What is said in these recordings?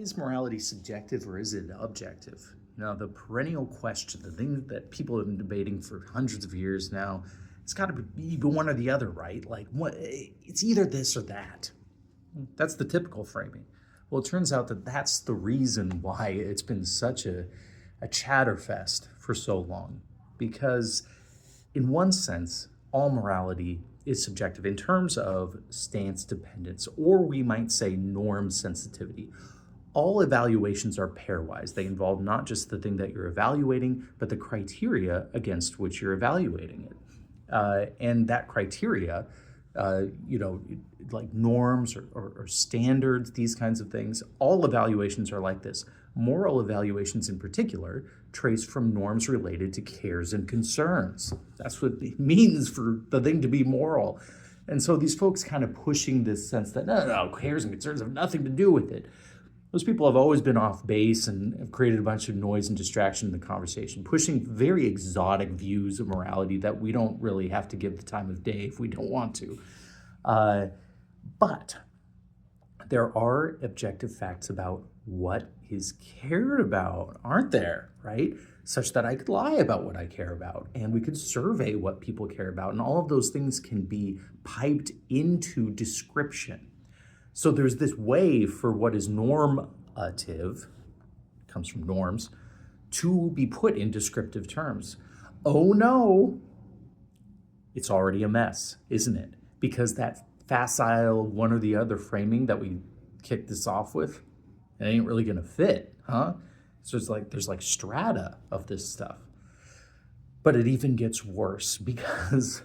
Is morality subjective or is it objective? Now, the perennial question, the thing that people have been debating for hundreds of years now, it's got to be one or the other, right? Like, what? It's either this or that. That's the typical framing. Well, it turns out that that's the reason why it's been such a chatterfest for so long. Because, in one sense, all morality is subjective in terms of stance dependence, or we might say norm sensitivity. All evaluations are pairwise. They involve not just the thing that you're evaluating, but the criteria against which you're evaluating it. And that criteria, like norms or standards, these kinds of things, all evaluations are like this. Moral evaluations in particular trace from norms related to cares and concerns. That's what it means for the thing to be moral. And so these folks kind of pushing this sense that, no, cares and concerns have nothing to do with it. Those people have always been off base and have created a bunch of noise and distraction in the conversation, pushing very exotic views of morality that we don't really have to give the time of day if we don't want to. But there are objective facts about what is cared about, aren't there, right? Such that I could lie about what I care about, and we could survey what people care about, and all of those things can be piped into description. So there's this way for what is normative, comes from norms, to be put in descriptive terms. Oh no, it's already a mess, isn't it? Because that facile one or the other framing that we kicked this off with, it ain't really gonna fit, huh? So it's like there's like strata of this stuff. But it even gets worse because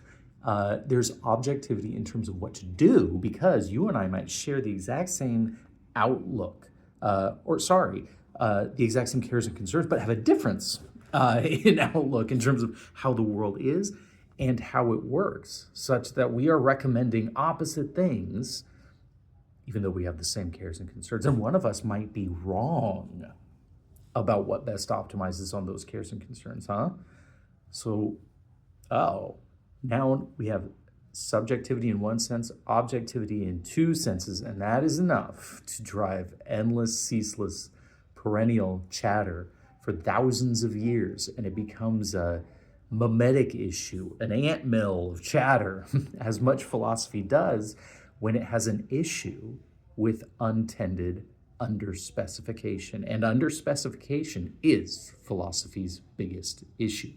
there's objectivity in terms of what to do, because you and I might share the exact same outlook, the exact same cares and concerns, but have a difference in outlook in terms of how the world is and how it works, such that we are recommending opposite things, even though we have the same cares and concerns. And one of us might be wrong about what best optimizes on those cares and concerns, huh? So, now we have subjectivity in one sense, objectivity in two senses, and that is enough to drive endless, ceaseless, perennial chatter for thousands of years, and it becomes a mimetic issue, an antmill of chatter, as much philosophy does when it has an issue with untended underspecification. And underspecification is philosophy's biggest issue.